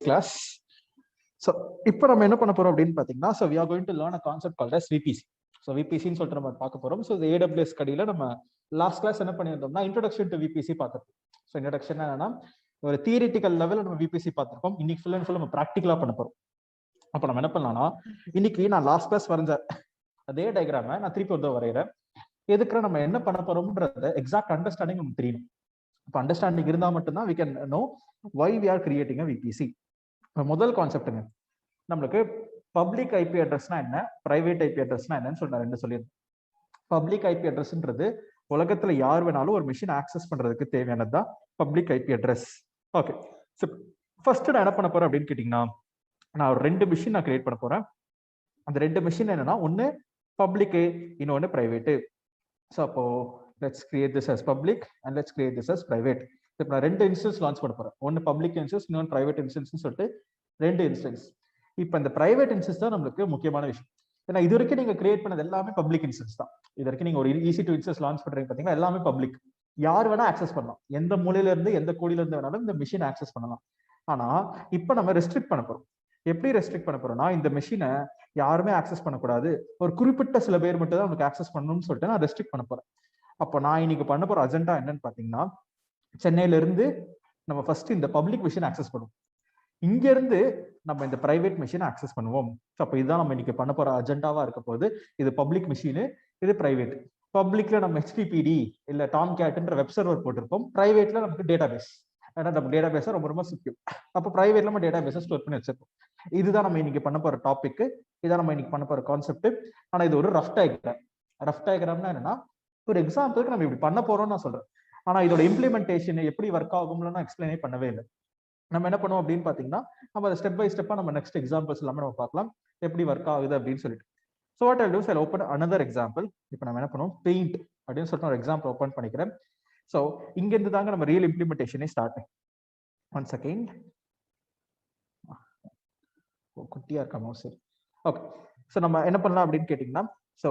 class. So இப்போ நம்ம என்ன பண்ண போறோம் அப்படின்னு பாத்தீங்கன்னா, so we are going to learn a concept called as VPC. So VPC ன்னு சொல்லிட்டு நம்ம பார்க்க போறோம். So the AWS கடியில நம்ம லாஸ்ட் கிளாஸ் என்ன பண்ணியிருந்தோம்னா இன்ட்ரோடக்ஷன் டு VPC பார்த்திருக்கோம். ஸோ இன்ட்ரோடக்ஷன் என்னன்னா ஒரு தியரிட்டிக்கல் லெவலில் நம்ம VPC பார்த்திருக்கோம். இன்னைக்கு ஃபுல் அண்ட் ஃபுல் நம்ம ப்ராக்டிகலா பண்ண போறோம். அப்போ நம்ம என்ன பண்ணலாம்னா, இன்னைக்கு நான் லாஸ்ட் கிளாஸ் வரைஞ்ச அதே டயக்ராமை நான் திருப்பி வந்து வரைகிறேன். எதுக்குற நம்ம என்ன பண்ண போறோம்ன்றது எக்ஸாக்ட் அண்டர்ஸ்டாண்டிங் நமக்கு தெரியணும். இப்போ அண்டர்ஸ்டாண்டிங் இருந்தால் மட்டும்தான் we can know why we are creating a VPC. முதல் கான்செப்ட்டுங்க, நம்மளுக்கு பப்ளிக் ஐபி அட்ரஸ்னா என்ன, பிரைவேட் ஐபி அட்ரஸ்னா என்னன்னு சொல்லி நான் ரெண்டு சொல்லியிருந்தேன். பப்ளிக் ஐபி அட்ரஸ்ன்றது உலகத்துல யார் வேணாலும் ஒரு மிஷின் ஆக்சஸ் பண்றதுக்கு தேவையானது தான் public IP address. Okay, so first நான் என்ன பண்ண போறேன் அப்படின்னு கேட்டீங்கன்னா, நான் ஒரு ரெண்டு மிஷின் நான் கிரியேட் பண்ண போறேன். அந்த ரெண்டு மிஷின் என்னன்னா, ஒன்னு பப்ளிக் இன்னொன்னு பிரைவேட். ஸோ அப்போ let's create this as public and let's create this as private. இப்போ நான் ரெண்டு இன்ஸ்டன்ஸ் லான்ச் பண்ண போறேன். ஒன்னு பப்ளிக் இன்ஸ்டன்ஸ், இன்னொன்று பிரைவேட் இன்ஸ்டன்ஸ் சொல்லிட்டு ரெண்டு இன்ஸ்டன்ஸ். இப்போ இந்த பிரைவேட் இன்ஸ்டன்ஸ் தான் நம்மளுக்கு முக்கியமான விஷயம். ஏன்னா இது வரைக்கும் நீங்க கிரியேட் பண்ணது எல்லாமே பப்ளிக் இன்ஸ்டன்ஸ் தான். இது வரைக்கும் நீங்க ஒரு EC2 இன்ஸ்டன்ஸ் லான்ச் பண்றீங்க பாத்தீங்கன்னா, எல்லாமே பப்ளிக். யார் வேணா ஆக்சஸ் பண்ணலாம், எந்த மூலையில இருந்து எந்த கோடியில இருந்து வேணாலும் இந்த மிஷின் ஆக்சஸ் பண்ணலாம். ஆனா இப்போ நம்ம ரெஸ்ட்ரிக்ட் பண்ண போறோம். எப்படி ரெஸ்ட்ரிக்ட் பண்ண போறோம்னா, இந்த மிஷினை யாருமே ஆக்சஸ் பண்ணக்கூடாது, ஒரு குறிப்பிட்ட சில பேர் மட்டும் தான் நமக்கு ஆக்சஸ் பண்ணணும்னு சொல்லிட்டு நான் ரெஸ்ட்ரிக்ட் பண்ண போறேன். அப்போ நான் இன்னைக்கு பண்ண போற அஜெண்டா என்னன்னு பாத்தீங்கன்னா, சென்னையில இருந்து நம்ம ஃபர்ஸ்ட் இந்த பப்ளிக் மிஷின் ஆக்சஸ் பண்ணுவோம், இங்க இருந்து நம்ம இந்த பிரைவேட் மிஷின் ஆக்சஸ் பண்ணுவோம். அப்போ இதுதான் நம்ம இன்னைக்கு பண்ண போற அஜெண்டாவா இருக்க போது. இது பப்ளிக் மிஷின், இது பிரைவேட். பப்ளிக்ல நம்ம HTTPD இல்ல டாம் கேட்ன்ற வெப் சர்வர் போட்டிருப்போம். பிரைவேட்ல நமக்கு டேட்டா பேஸ், ஏன்னா நம்ம டேட்டா பேஸை ரொம்ப ரொம்ப முக்கியம். அப்போ பிரைவேட்ல நம்ம டேட்டா பேஸை ஸ்டோர் பண்ணி வச்சிருப்போம். இதுதான் நம்ம இன்னைக்கு பண்ண போற டாபிக், இதான் நம்ம இன்னைக்கு பண்ண போற கான்செப்ட். ஆனா இது ஒரு ரஃப் டயக்ராம். ரஃப் டயக்ராம்னா என்னன்னா, ஒரு எக்ஸாம்பிளுக்கு நம்ம இப்படி பண்ண போறோம்னு நான் சொல்றேன். ஆனா இதோட இம்ப்ளிமெண்டேஷன் எப்படி ஒர்க் ஆகும்னு நான் எக்ஸ்பிளைனே பண்ணவே இல்லை. நம்ம என்ன பண்ணுவோம் அப்படின்னு பாத்தீங்கன்னா, நம்ம அதை ஸ்டெப் பை ஸ்டெப்பா நம்ம நெக்ஸ்ட் எக்ஸாம்பிள்ஸ் எல்லாமே நம்ம பார்க்கலாம் எப்படி ஒர்க் ஆகுது அப்படின்னு சொல்லிட்டு. So what Jal to is Jal open another example. இப்போ நம்ம என்ன பண்ணுவோம், பெயிண்ட் அப்படின்னு சொல்லிட்டு ஒரு எக்ஸாம்பிள் ஓப்பன் பண்ணிக்கிறேன். ஸோ இங்க இருந்து தாங்க நம்ம ரியல் இம்ப்ளிமெண்டேஷனே ஸ்டார்ட். ஒன் செகண்ட், குட்டியா இருக்காமோ சரி. ஓகே, ஸோ நம்ம என்ன பண்ணலாம் அப்படின்னு கேட்டீங்கன்னா, so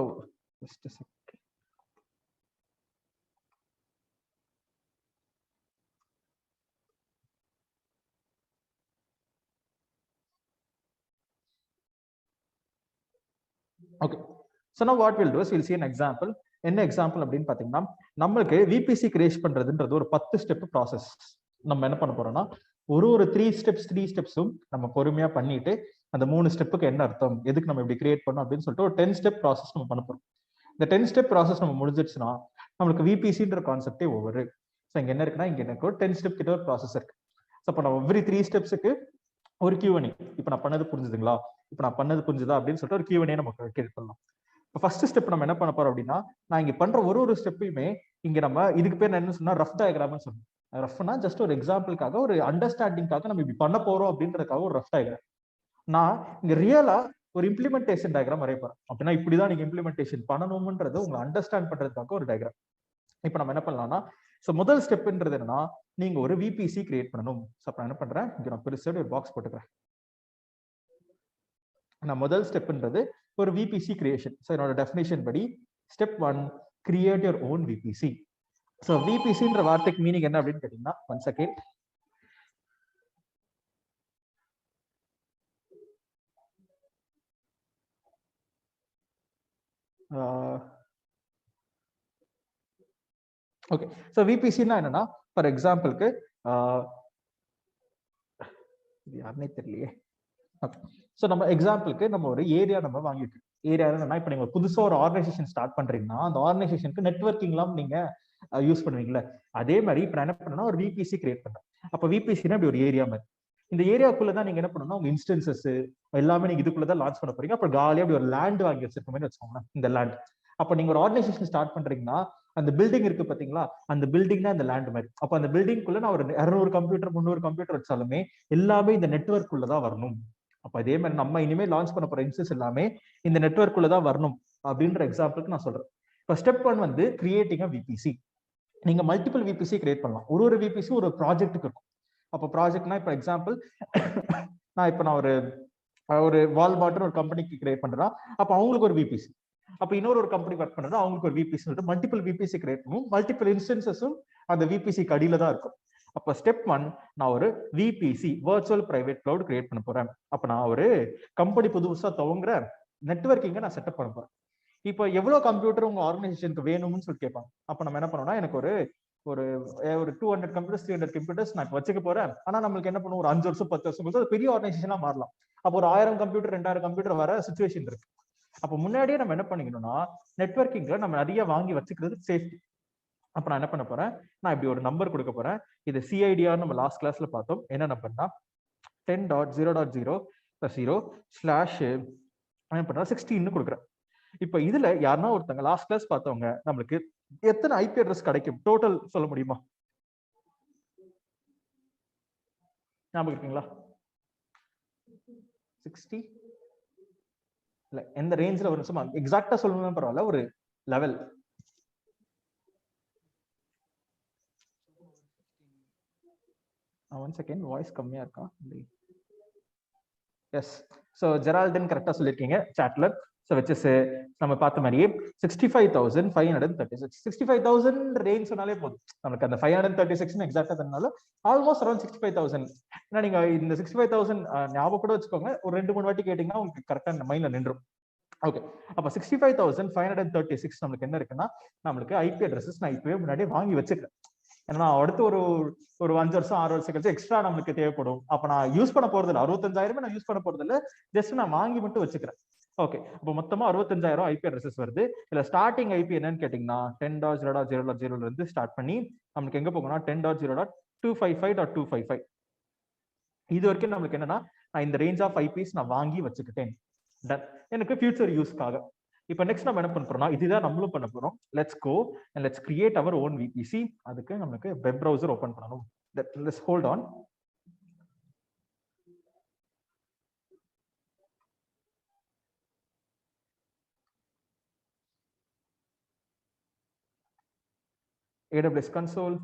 okay, so now what we'll do is we'll see an example. என்ன எக்ஸாம்பிள் அப்படின்னு பாத்தீங்கன்னா, நம்மளுக்கு VPC கிரியேட் பண்றதுன்றது ஒரு 10 ஸ்டெப் ப்ராசஸ். நம்ம என்ன பண்ண போறோம்னா, ஒரு 3 ஸ்டெப்ஸும் நம்ம பொறுமையா பண்ணிட்டு அந்த 3 ஸ்டெப்புக்கு என்ன அர்த்தம், எதுக்கு நம்ம இப்படி கிரியேட் பண்ணோம் அப்படின்னு சொல்லிட்டு ஒரு 10 ஸ்டெப் ப்ராசஸ் நம்ம பண்ண போறோம். இந்த 10 ஸ்டெப் ப்ராசஸ் நம்ம முடிஞ்சிடுச்சுன்னா நம்மளுக்கு VPCன்ற கான்செப்டே ஓவர். ஸோ இங்க என்ன இருக்குன்னா, இங்க எனக்கு ஒரு 10 ஸ்டெப் கிட்ட ஒரு ப்ராசஸ் இருக்கு. ஸோ இப்போ நம்ம எவ்ரி 3 ஸ்டெப்ஸுக்கு ஒரு Q&A. இப்போ நான் பண்ணது புரிஞ்சுதுங்களா, இப்போ நான் பண்ணது புரிஞ்சுதா அப்படின்னு சொல்லிட்டு ஒரு Q&A நமக்கு கிரியேட் பண்ணலாம். இப்போ ஃபர்ஸ்ட் ஸ்டெப் நம்ம என்ன பண்ண போறோம் அப்படின்னா, நான் இங்க பண்ற ஒரு ஸ்டெப்பையுமே இங்க நம்ம இதுக்கு பேர் என்ன சொன்னா ரஃப் டயக்ராம்னு சொல்லுவோம். ரஃப்னா ஜஸ்ட் ஒரு எக்ஸாம்பிளுக்காக, ஒரு அண்டர்ஸ்டாண்டிங்காக நம்ம இப்படி பண்ண போறோம் அப்படின்றதுக்காக ஒரு ரஃப் டயக்ராம். நான் இங்க ரியலா ஒரு இம்ப்ளிமெண்டேஷன் டயக்ராம் வரைய போறேன். அப்படின்னா இப்படிதான் நீங்க இம்ப்ளிமெண்டேஷன் பண்ணணும்ன்றது உங்களை அண்டர்ஸ்டாண்ட் பண்றதுக்காக ஒரு டயக்ராம். இப்போ நம்ம என்ன பண்ணலாம்னா, ஸோ முதல் ஸ்டெப்ன்றது என்னன்னா, நீங்க ஒரு VPC கிரியேட் பண்ணணும். ஸோ அப்ப நான் என்ன பண்றேன், இங்க நான் பெருசா ஒரு பாக்ஸ் போட்டுக்கிறேன். நான் முதல் ஸ்டெப்ன்றது ஒரு VPC கிரியேஷன். ஸோ என்னோட டெஃபினேஷன் படி step 1, create your own VPC. So VPCன்ற வார்த்தைக்கு மீனிங் என்ன அப்படின்னு கேட்டீங்கன்னா, ஒன் செகண்ட், ஓகே. ஸோ VPCன்னா என்னன்னா, ஃபார் எக்ஸாம்பிளுக்கு யாருன்னே தெரியலையே. ஓகே, ஸோ நம்ம எக்ஸாம்பிளுக்கு நம்ம ஒரு ஏரியா நம்ம வாங்கியிருக்கோம். ஏரியா என்னன்னா, இப்போ நீங்க புதுசா ஒரு ஆர்கனைசேஷன் ஸ்டார்ட் பண்றீங்கன்னா, அந்த ஆர்கனைசேஷனுக்கு நெட்வொர்க்கிங்லாம் நீங்க யூஸ் பண்ணுவீங்களா, அதே மாதிரி இப்போ நான் என்ன பண்ணேன்னா ஒரு VPC கிரியேட் பண்றேன். அப்போ VPCனா இப்படி ஒரு ஏரியா மாதிரி. இந்த ஏரியாக்குள்ள தான் நீங்க என்ன பண்ணணும்னா, உங்க இன்ஸ்டன்சஸ் எல்லாமே நீங்க இதுக்குள்ள தான் லான்ச் பண்ண போறீங்க. அப்போ காலியா அப்படி ஒரு லேண்ட் வாங்கி வச்சிருக்க மாதிரி வச்சுக்கோங்களேன். இந்த லேண்ட், அப்போ நீங்க ஒரு ஆர்கனைசேஷன் ஸ்டார்ட் பண்றீங்கன்னா, அந்த பில்டிங் இருக்கு பாத்தீங்களா, அந்த பில்டிங் தான் இந்த லேண்ட் மாதிரி. அப்போ அந்த பில்டிங்குள்ள நான் ஒரு 200 கம்ப்யூட்டர் 300 கம்ப்யூட்டர் வச்சாலுமே எல்லாமே இந்த நெட்வொர்க் உள்ள தான் வரணும். அப்ப அதே மாதிரி நம்ம இனிமே லான்ச் பண்ண போற இன்ஸ்டன்ஸ் எல்லாமே இந்த நெட்வொர்க் உள்ள தான் வரணும் அப்படின்ற எக்ஸாம்பிளுக்கு நான் சொல்றேன். இப்போ ஸ்டெப் 1 வந்து கிரியேட்டிங் அ VPC. நீங்க மல்டிபிள் VPC கிரியேட் பண்ணலாம். ஒரு VPC ஒரு ப்ராஜெக்ட்டுக்கு இருக்கும். அப்போ ப்ராஜெக்ட்னா இப்போ எக்ஸாம்பிள் நான் ஒரு வால்மார்ட்னு ஒரு கம்பெனிக்கு கிரியேட் பண்றேன்னா, அப்போ அவங்களுக்கு ஒரு VPC. அப்போ இன்னொரு கம்பெனி ஒர்க் பண்றதா அவங்களுக்கு ஒரு VPC சொல்லிட்டு மல்டிபிள் VPC கிரியேட் பண்ணும். மல்டிபிள் இன்ஸ்டன்சஸும் அந்த VPC அடியில தான் இருக்கும். அப்ப ஸ்டெப் 1 நான் ஒரு VBC virtual private cloud create பண்ண போறேன். அப்ப நான் ஒரு கம்பெனி புதுசா துவங்குற நெட்வொர்க்கிங்க நான் செட்டப் பண்ண போறேன். இப்போ எவ்வளவு கம்ப்யூட்டர் உங்க ஆர்கனைசேஷனுக்கு வேணும்னு சொல்லி கேட்பாங்க. அப்ப நம்ம என்ன பண்ணோம்னா எனக்கு ஒரு ஒரு 200 கம்ப்யூட்டர்ஸ் 300 கம்ப்யூட்டர்ஸ் நான் வச்சுக்க போறேன். ஆனா நம்மளுக்கு என்ன பண்ணுவோம், ஒரு 5 வருஷம் 10 வருஷம் அது பெரிய ஆர்கனைசேஷனா மாறலாம். அப்போ ஒரு 1000 கம்ப்யூட்டர் 2000 கம்ப்யூட்டர் வர சிச்சுவேஷன் இருக்கு. அப்ப முன்னாடியே நம்ம என்ன பண்ணிக்கணும்னா நெட்வொர்க்கிங்ல நம்ம நிறைய வாங்கி வச்சுக்கிறது சேஃப்டி. அப்ப நான் என்ன பண்ண போறேன், நான் இப்படி ஒரு நம்பர் கொடுக்க போறேன். இது சிஐடிஆர் நம்ம லாஸ்ட் கிளாஸ்ல பார்த்தோம். என்ன நம்பர்னா 10.0.0/16 கொடுக்குறேன். இப்ப இதுல யாருன்னா ஒருத்தங்க லாஸ்ட் கிளாஸ் பார்த்தவங்க நம்மளுக்கு எத்தனை ஐபி அட்ரஸ் கிடைக்கும் டோட்டல் சொல்ல முடியுமா? ஞாபகம் இருக்குங்களா? 60 இல்ல எந்த ரேஞ்ச்ல வரும் சும்மா எக்ஸாக்ட்டா சொல்லணும்னா பரவாயில்ல, ஒரு லெவல். ஒன் செகண்ட், வாய்ஸ் கம்மியா இருக்கா? எஸ். ஸோ ஜெரால்டின் கரெக்டா சொல்லியிருக்கீங்க சாட்ல. ஸோ வச்சு நம்ம பார்த்த மாதிரியே 65,536 65,000 ரேஞ்ச் சொன்னாலே போதும். நமக்கு அந்த 536 எக்ஸாக்டா தரனால ஆல்மோஸ்ட் அரௌண்ட் 65,000. ஏன்னா நீங்க இந்த 65,000 ஞாபகம் கூட வச்சுக்கோங்க, ஒரு 2-3 வாட்டி கேட்டீங்கன்னா உங்களுக்கு கரெக்டா மைண்ட்ல நின்றும். ஓகே, அப்ப 65,536 நம்மளுக்கு என்ன இருக்குன்னா நம்மளுக்கு ஐபி அட்ரஸஸ் நான் இப்பவே முன்னாடியே வாங்கி வச்சுக்கிறேன். ஏன்னா அடுத்து ஒரு 5 வருஷம் 6 வருஷம் கழிச்சு எக்ஸ்ட்ரா நம்மளுக்கு தேவைப்படும். அப்ப நான் யூஸ் பண்ண போறது இல்லை, 65,000 நான் யூஸ் பண்ண போறது இல்லை, ஜஸ்ட் நான் வாங்கி மட்டும் வச்சுக்கிறேன். ஓகே, அப்போ மொத்தமா 65,000 ஐபி அட்ரஸஸ் வருது. இல்ல ஸ்டார்டிங் ஐபி என்னன்னு கேட்டீங்கன்னா 10.0.0.0 இருந்து ஸ்டார்ட் பண்ணி நமக்கு எங்க போகணும்னா 10.0.255.255. இது வரைக்கும் நம்மளுக்கு என்னன்னா நான் இந்த ரேஞ்ச் ஆஃப் ஐபிஸ் நான் வாங்கி வச்சுக்கிட்டேன். எனக்கு ஃபியூச்சர் யூஸ்க்காக. இப்போ நெக்ஸ்ட் நம்ம என்ன பண்ண போறோம்னா இதுதான் நம்மளும் பண்ண போறோம். Let's go and let's create our own VPC. அதுக்கு நமக்கு வெப் ப்ரௌசர் ஓபன் பண்ணணும். Let's hold on. AWS console.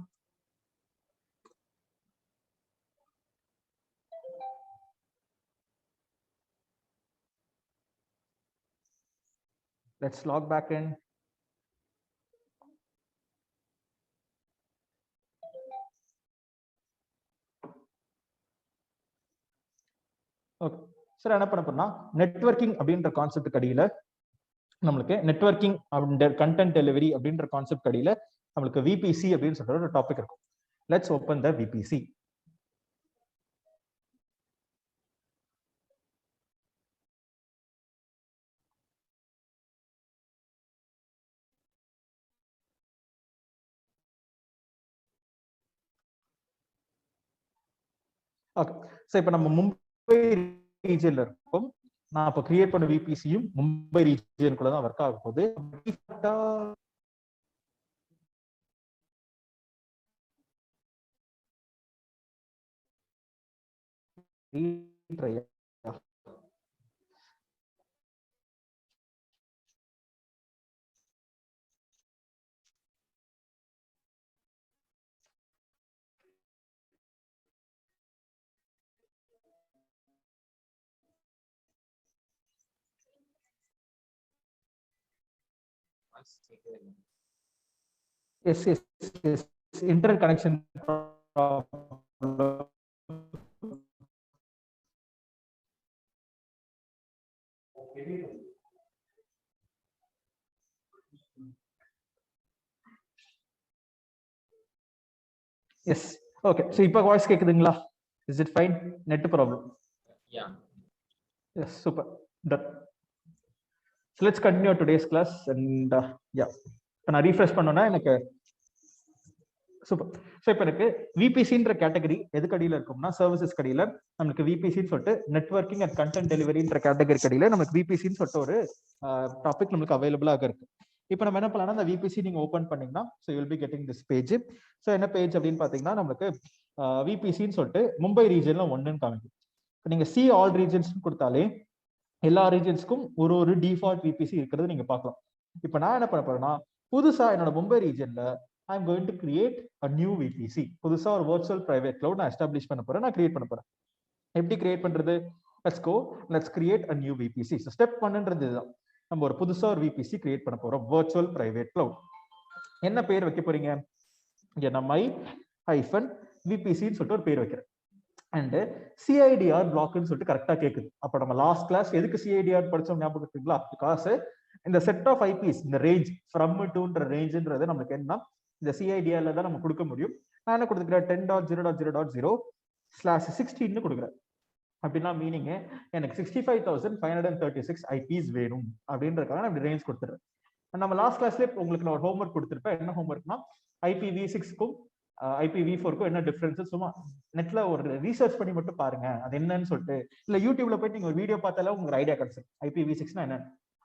Let's log back in. Okay sir, என்ன பண்ண போறோம்னா நெட்வொர்க்கிங் அப்படின்ற கான்செப்ட் அடியில நம்மளுக்கு நெட்வொர்க்கிங் அப்படின்ற கண்டென்ட் டெலிவரி அப்படின்ற கான்செப்ட் அடியில நம்மளுக்கு விபிசி அப்படின்னு சொல்ற ஒரு டாபிக் இருக்கும். Let's open the VBC. Okay, so இப்போ நம்ம மும்பை ரீஜன்ல இருக்கோம். நான் இப்போ கிரியேட் பண்ண விபிசியும் மும்பை ரீஜனுக்குள்ள தான் ஒர்க் ஆக போகுது. Yes, yes, yes. Internet connection problem. Yes. Okay. So இப்போ வாய்ஸ் கேக்குதுங்களா? Is it fine? Net problem. Yeah. Yes, super. Done. So let's continue today's class and yeah. இப்போ நான் ரீஃப்ரெஷ் பண்ணோம்னா எனக்கு சூப்பர். ஸோ இப்போ எனக்கு விபிசின்ற கேட்டகரி எதுக்கு அடியில் இருக்கும்னா சர்வீசஸ் கடியில் நமக்கு விபிசின்னு சொல்லிட்டு நெட்வொர்க்கிங் அண்ட் கண்டென்ட் டெலிவரின்ற கேட்டகரி கடியில் நமக்கு விபிசின்னு சொல்லிட்டு ஒரு டாபிக் நம்மளுக்கு அவைலபிளாக இருக்கு. இப்போ நம்ம என்ன பண்ணலாம்னா அந்த விபிசி நீங்க ஓப்பன் பண்ணீங்கன்னா so you'll be getting this page. So என்ன பேஜ் அப்படின்னு பார்த்தீங்கன்னா நம்மளுக்கு விபிசின்னு சொல்லிட்டு மும்பை ரீஜன்ல ஒன்றுன்னு காமிக்கும். இப்போ நீங்க சி ஆல் ரீஜன்ஸ் கொடுத்தாலே எல்லா ரீஜன்ஸ்க்கும் ஒரு டிஃபால்ட் விபிசி இருக்கிறது நீங்க பார்க்கலாம். இப்போ நான் என்ன பண்ண போறேன்னா புதுசா என்னோட Mumbai ரீஜன்ல I'm going to create a new VPC. புதுசா ஒரு virtual private cloud நான் எஸ்டாப்ளிஷ் பண்ண போறேன், நான் கிரியேட் பண்ண போறேன். எப்படி கிரியேட் பண்றது? Let's go, let's create a new VPC. So step 1ன்றது இதுதான். நம்ம ஒரு புதுசா ஒரு VPC கிரியேட் பண்ண போறோம், virtual private cloud. என்ன பேர் வைக்க போறீங்க? NMI-VPC விபிசின்னு சொல்லிட்டு ஒரு பேர் வைக்கிறேன். அண்ட் சிஐடிஆர் பிளாக்னு சொல்லிட்டு கரெக்டா கேக்குது. அப்ப நம்ம லாஸ்ட் கிளாஸ் எதுக்கு சிஐடிஆர் படிச்சோம் ஞாபகம் இருக்குங்களா? பிகாஸ் இந்த செட் ஆஃப் ஐபிஸ், இந்த ரேஞ்ச் ஃப்ரம் டுன்ற ரேஞ்சுன்றது நமக்கு என்ன, இந்த சிஐடிஆர்ல தான் நம்ம கொடுக்க முடியும். நான் என்ன கொடுத்துக்கிறேன், 10.0.0.0/16 கொடுக்குறேன். அப்படின்னா மீனிங் எனக்கு 65,536 ஐபிஸ் வேணும் அப்படின்றதுக்காக நான் இப்படி ரேஞ்ச் கொடுத்துறேன். நம்ம லாஸ்ட் கிளாஸ்ல உங்களுக்கு நான் ஒரு ஹோம்ஒர்க் கொடுத்துருப்பேன். என்ன ஹோம்ஒர்க்னா, IPv6க்கும் IPv4க்கும் என்ன டிஃபரன்ஸ் சும்மா நெட்ல ஒரு ரீசர்ச் பண்ணி மட்டும் பாருங்க அது என்னன்னு சொல்லிட்டு. இல்ல யூடியூப்ல போயிட்டு நீங்க ஒரு வீடியோ பார்த்தாலே உங்களுக்கு ஐடியா கிடைச்சிடும் IPv6னா என்ன.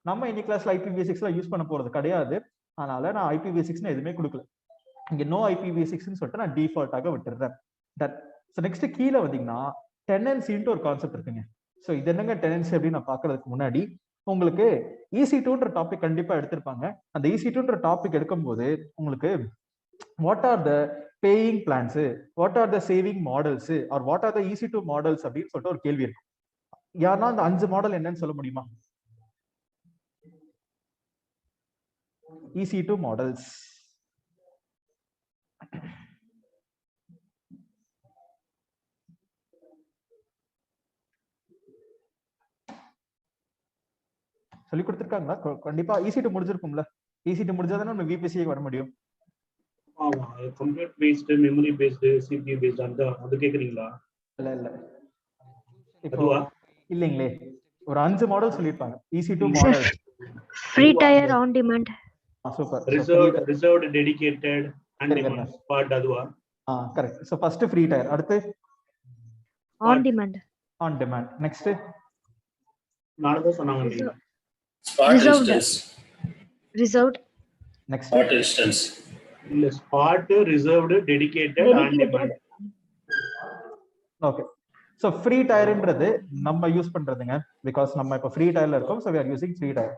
நம்ம இன்னைக்கு கிளாஸ்ல IPv6ல யூஸ் பண்ண போறது கிடையாது. அதனால நான் IPv6ன்னு எதுவுமே கொடுக்கல. இங்க நோ IPv6ன்னு சொல்லிட்டு நான் டிஃபால்ட்டாக விட்டுறேன். நெக்ஸ்ட் கீழே வந்தீங்கன்னா டெனன்சின்ட்டு ஒரு கான்செப்ட் இருக்குங்க. ஸோ இது என்னங்க டெனன்சி அப்படின்னு நான் பாக்குறதுக்கு முன்னாடி உங்களுக்கு EC2ன்ற டாபிக் கண்டிப்பா எடுத்திருப்பாங்க. அந்த EC2ன்ற டாபிக் எடுக்கும்போது உங்களுக்கு what are the paying plans, what are the saving models, or what are the EC2 models அப்படின்னு சொல்லிட்டு ஒரு கேள்வி இருக்கும். யாருன்னா அந்த 5 மாடல் என்னன்னு சொல்ல முடியுமா? EC2 மாடல்ஸ் சொல்லி கொடுத்திருக்காங்களா? கண்டிப்பா EC2 முடிஞ்சிருக்கும்ல. EC2 முடிஞ்சாதானே நம்ம VPC வர முடியும். ஆமா, computer based, memory based, CPU based அது கேக்குறீங்களா? இல்ல இப்போ இல்லீங்களே, ஒரு 5 மாடல் சொல்லிருப்பாங்க. EC2 model free tier, on demand, super, reserved, dedicated, on demand, spot அதுவா? Correct. So first free tier, அடுத்து ஆன் டிமாண்ட். நெக்ஸ்ட் நானே சொன்னாங்க ரிசர்வ்ட். Next spot instance. இல்ல, spot, reserved, dedicated, on demand. Okay. So free டயர்ன்றது நம்ம use பண்றதுங்க. Because நம்ம இப்ப ஃப்ரீ டயர்ல இருக்கோம். So we are using free tier.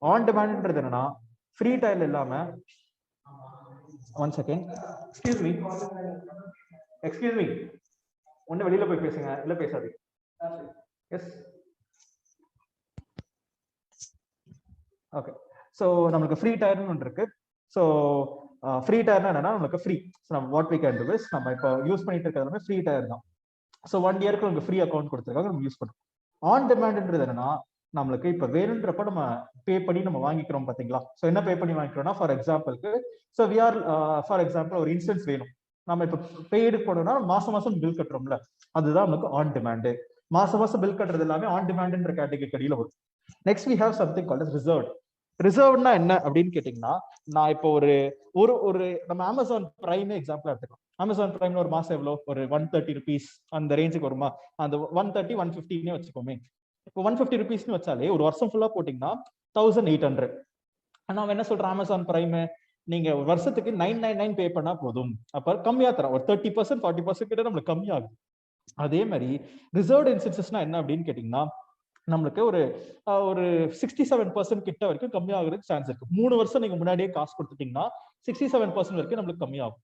On டிமாண்ட்ன்றது என்னன்னா, ஃப்ரீ டயர்ல இல்லாம, ஒன் செகண்ட், எக்ஸ்கியூஸ் மீ ஒண்ணு வெளியில போய் பேசுங்க, இல்ல பேசாதீங்க. Yes, okay. ஸோ நமக்கு ஃப்ரீ டயர்னு ஒன்று இருக்கு. ஸோ ஃப்ரீ டயர்னா என்னன்னா, நமக்கு free. What we can do is, நம்ம இப்போ யூஸ் பண்ணிட்டு இருக்கிறது ஃப்ரீ டயர் தான். ஸோ 1 இயருக்கு நமக்கு ஃப்ரீ அக்கௌண்ட் கொடுத்துருக்காங்க, நம்ம யூஸ் பண்ணுறோம். ஆன் டிமாண்ட்ன்றது என்னன்னா, நம்மளுக்கு இப்போ வேணுன்றப்ப நம்ம பே பண்ணி நம்ம வாங்கிக்கிறோம் பாத்தீங்களா. ஸோ என்ன பே பண்ணி வாங்கிக்கிறோம்னா, ஃபார் எக்ஸாம்பிளுக்கு, so we are for example ஒரு இன்ஸ்டன்ஸ் வேணும், நம்ம இப்போ பெய்டு போனோம்னா மாசம் மாசம் பில் கட்டுறோம்ல, அதுதான் நமக்கு ஆன் டிமாண்ட். மாசம் மாசம் பில் கட்டுறது எல்லாமே ஆன் டிமாண்ட்ன்ற கேட்டகரி அடியில் வரும். Next we have something called as reserved. ரிசர்வ்னா என்ன அப்படின்னு கேட்டீங்கன்னா, நான் இப்போ ஒரு ஒரு ஒரு நம்ம அமேசான் பிரைம் எக்ஸாம்பிள் எடுத்துக்கலாம். அமேசான் பிரைம்ல ஒரு மாசம் எவ்வளோ, ஒரு 130 rupees அந்த ரேஞ்சுக்கு வருமா. அந்த 130, 150 வச்சுக்கோமே. இப்போ 150 rupeesனு வச்சாலே ஒரு வருஷம் ஃபுல்லா போட்டீங்கன்னா 1800. நான் என்ன சொல்றேன், அமேசான் பிரைம் நீங்க வருஷத்துக்கு 999 பே பண்ணா போதும். அப்ப கம்மியா தரோம், ஒரு 30%, 40% கிட்ட நம்மளுக்கு கம்மியாகும். அதே மாதிரி ரிசர்வ்ட் இன்ஸ்டன்சஸ்னா என்ன அப்படின்னு கேட்டீங்கன்னா, நம்மளுக்கு ஒரு 67% கிட்ட வரைக்கும் கம்மியாகிறதுக்கு சான்ஸ் இருக்கு. 3 வருஷம் நீங்க முன்னாடியே காசு கொடுத்துட்டீங்கன்னா 67% வரைக்கும் நம்மளுக்கு கம்மியாகும்.